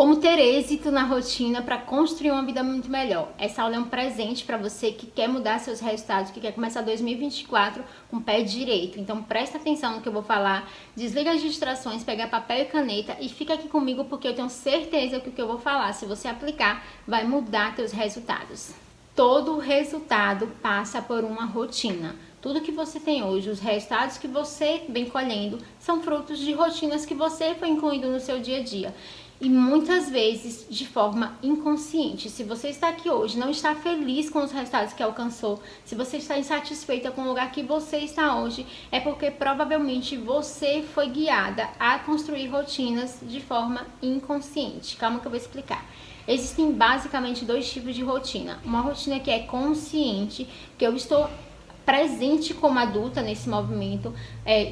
Como ter êxito na rotina para construir uma vida muito melhor. Essa aula é um presente para você que quer mudar seus resultados, que quer começar 2024 com o pé direito. Então presta atenção no que eu vou falar, desliga as distrações, pega papel e caneta e fica aqui comigo porque eu tenho certeza que o que eu vou falar, se você aplicar, vai mudar seus resultados. Todo resultado passa por uma rotina. Tudo que você tem hoje, os resultados que você vem colhendo, são frutos de rotinas que você foi incluindo no seu dia a dia. E muitas vezes de forma inconsciente. Se você está aqui hoje, não está feliz com os resultados que alcançou, se você está insatisfeita com o lugar que você está hoje, é porque provavelmente você foi guiada a construir rotinas de forma inconsciente. Calma que eu vou explicar. Existem basicamente dois tipos de rotina. Uma rotina que é consciente, que eu estou presente como adulta nesse movimento,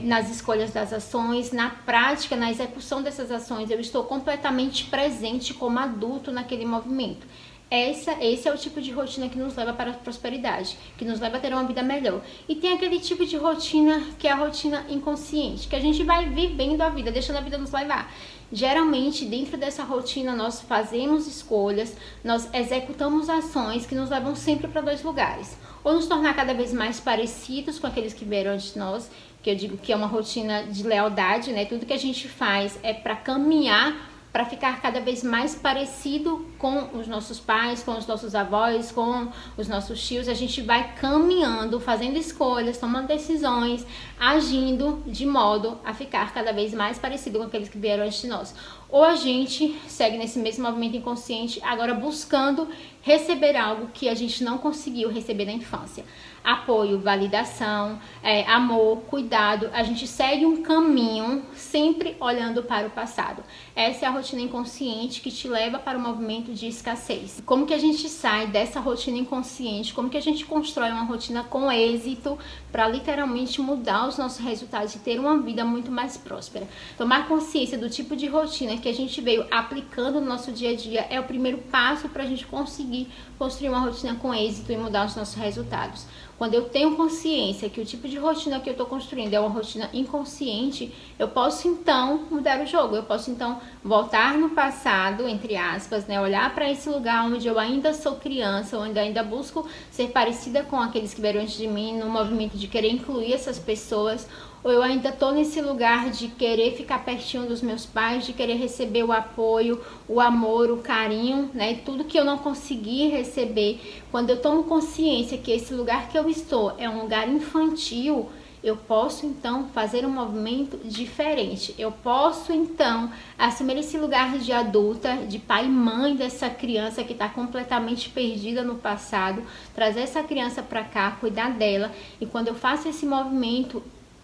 nas escolhas das ações, na prática, na execução dessas ações, eu estou completamente presente como adulto naquele movimento. Esse é o tipo de rotina que nos leva para a prosperidade, que nos leva a ter uma vida melhor. E tem aquele tipo de rotina que é a rotina inconsciente, que a gente vai vivendo a vida, deixando a vida nos levar. Geralmente, dentro dessa rotina, nós fazemos escolhas, nós executamos ações que nos levam sempre para dois lugares. Ou nos tornar cada vez mais parecidos com aqueles que vieram antes de nós, que eu digo que é uma rotina de lealdade, né? Tudo que a gente faz é para caminhar, para ficar cada vez mais parecido com os nossos pais, com os nossos avós, com os nossos tios. A gente vai caminhando, fazendo escolhas, tomando decisões, agindo de modo a ficar cada vez mais parecido com aqueles que vieram antes de nós. Ou a gente segue nesse mesmo movimento inconsciente, agora buscando receber algo que a gente não conseguiu receber na infância. Apoio, validação, amor, cuidado. A gente segue um caminho sempre olhando para o passado. Essa é a rotina inconsciente que te leva para o movimento de escassez. Como que a gente sai dessa rotina inconsciente? Como que a gente constrói uma rotina com êxito para literalmente mudar os nossos resultados e ter uma vida muito mais próspera? Tomar consciência do tipo de rotina que a gente veio aplicando no nosso dia a dia é o primeiro passo para a gente conseguir construir uma rotina com êxito e mudar os nossos resultados. Quando eu tenho consciência que o tipo de rotina que eu estou construindo é uma rotina inconsciente, eu posso então mudar o jogo, eu posso então voltar no passado, entre aspas, né? Olhar para esse lugar onde eu ainda sou criança, onde eu ainda busco ser parecida com aqueles que vieram antes de mim, no movimento de querer incluir essas pessoas, ou eu ainda tô nesse lugar de querer ficar pertinho dos meus pais, de querer receber o apoio, o amor, o carinho, né? Tudo que eu não consegui receber. Quando eu tomo consciência que esse lugar que eu estou é um lugar infantil, eu posso então fazer um movimento diferente. Eu posso então assumir esse lugar de adulta, de pai e mãe dessa criança que está completamente perdida no passado, trazer essa criança para cá, cuidar dela. E quando eu faço esse movimento,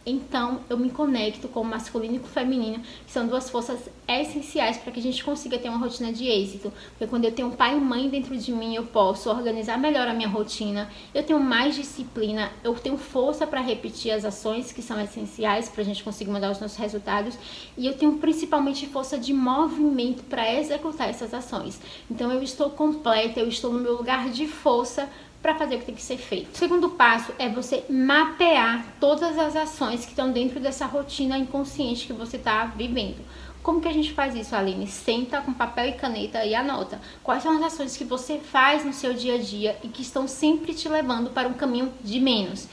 então eu me conecto com o masculino e com o feminino, que são duas forças essenciais para que a gente consiga ter uma rotina de êxito. Porque quando eu tenho um pai e mãe dentro de mim, eu posso organizar melhor a minha rotina, eu tenho mais disciplina, eu tenho força para repetir as ações que são essenciais para a gente conseguir mudar os nossos resultados, e eu tenho principalmente força de movimento para executar essas ações. Então eu estou completa, eu estou no meu lugar de força para fazer o que tem que ser feito. O segundo passo é você mapear todas as ações que estão dentro dessa rotina inconsciente que você está vivendo. Como que a gente faz isso, Aline? Senta com papel e caneta e anota. Quais são as ações que você faz no seu dia a dia e que estão sempre te levando para um caminho de menos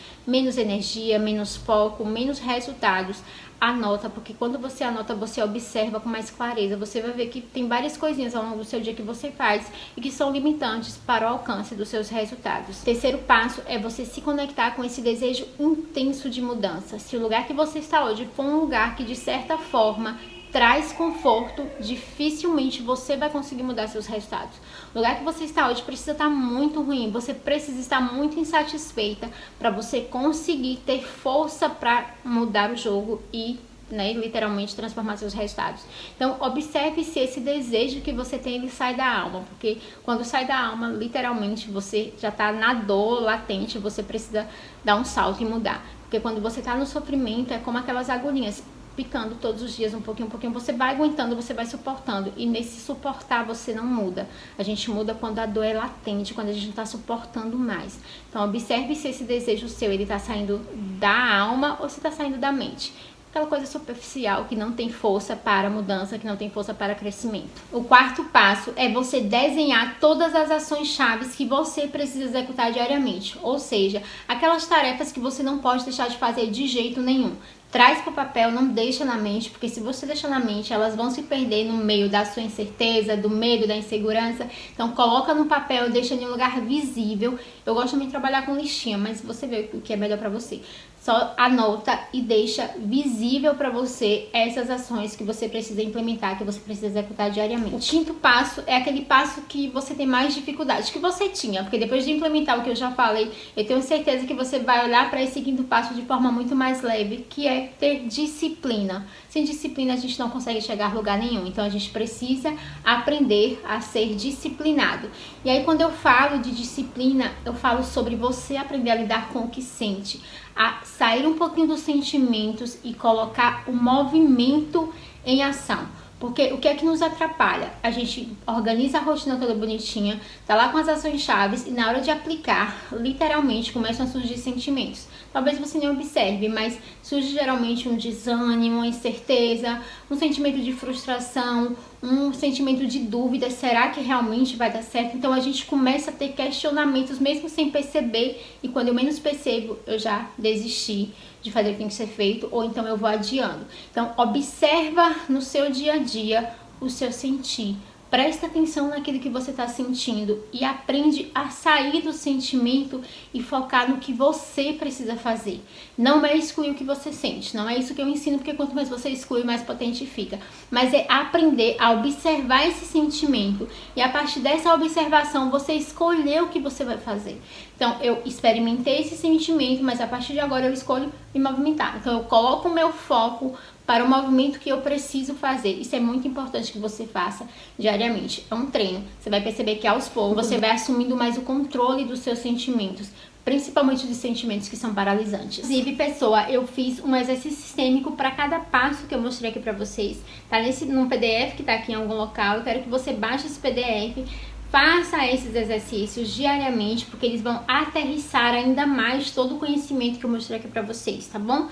energia, menos foco, menos resultados. Anota, porque quando você anota, você observa com mais clareza. Você vai ver que tem várias coisinhas ao longo do seu dia que você faz e que são limitantes para o alcance dos seus resultados. Terceiro passo é você se conectar com esse desejo intenso de mudança. Se o lugar que você está hoje for um lugar que de certa forma traz conforto, dificilmente você vai conseguir mudar seus resultados. O lugar que você está hoje precisa estar muito ruim, você precisa estar muito insatisfeita para você conseguir ter força para mudar o jogo e, né, literalmente transformar seus resultados. Então observe se esse desejo que você tem, ele sai da alma, porque quando sai da alma, literalmente você já está na dor latente, você precisa dar um salto e mudar. Porque quando você está no sofrimento, é como aquelas agulhinhas picando todos os dias, um pouquinho, você vai aguentando, você vai suportando, e nesse suportar você não muda. A gente muda quando a dor é latente, quando a gente não está suportando mais. Então observe se esse desejo seu, ele está saindo da alma ou se está saindo da mente. aquela coisa superficial que não tem força para mudança, que não tem força para crescimento. O quarto passo é você desenhar todas as ações chaves que você precisa executar diariamente, ou seja, aquelas tarefas que você não pode deixar de fazer de jeito nenhum. Traz para o papel, não deixa na mente, porque se você deixar na mente, elas vão se perder no meio da sua incerteza, do medo, da insegurança. Então coloca no papel, deixa em um lugar visível. Eu gosto também de trabalhar com listinha, mas você vê o que é melhor para você. Só anota e deixa visível para você essas ações que você precisa implementar, que você precisa executar diariamente. O quinto passo é aquele passo que você tem mais dificuldade, que você tinha, porque depois de implementar o que eu já falei, eu tenho certeza que você vai olhar para esse quinto passo de forma muito mais leve, que é ter disciplina. Sem disciplina a gente não consegue chegar a lugar nenhum, então a gente precisa aprender a ser disciplinado. E aí quando eu falo de disciplina, eu falo sobre você aprender a lidar com o que sente, a sair um pouquinho dos sentimentos e colocar o movimento em ação. Porque o que é que nos atrapalha? A gente organiza a rotina toda bonitinha, tá lá com as ações chaves e na hora de aplicar, literalmente começam a surgir sentimentos. Talvez você nem observe, mas surge geralmente um desânimo, uma incerteza, um sentimento de frustração, um sentimento de dúvida, será que realmente vai dar certo? Então a gente começa a ter questionamentos mesmo sem perceber e quando eu menos percebo, eu já desisti de fazer o que tem que ser feito ou então eu vou adiando. Então observa no seu dia a dia o seu sentir. Presta atenção naquilo que você está sentindo e aprende a sair do sentimento e focar no que você precisa fazer. Não é excluir o que você sente, não é isso que eu ensino, porque quanto mais você exclui, mais potente fica. Mas é aprender a observar esse sentimento e a partir dessa observação você escolher o que você vai fazer. Então eu experimentei esse sentimento, mas a partir de agora eu escolho me movimentar. Então eu coloco o meu foco para o movimento que eu preciso fazer. Isso é muito importante que você faça diariamente. É um treino. Você vai perceber que aos poucos você vai assumindo mais o controle dos seus sentimentos, principalmente dos sentimentos que são paralisantes. Inclusive, pessoa, eu fiz um exercício sistêmico para cada passo que eu mostrei aqui para vocês. Tá num PDF que tá aqui em algum local. Eu quero que você baixe esse PDF. Faça esses exercícios diariamente, porque eles vão aterrissar ainda mais todo o conhecimento que eu mostrei aqui para vocês, tá bom?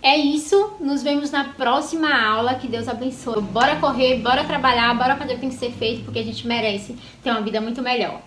É isso, nos vemos na próxima aula, que Deus abençoe. Bora correr, bora trabalhar, bora fazer o que tem que ser feito, porque a gente merece ter uma vida muito melhor.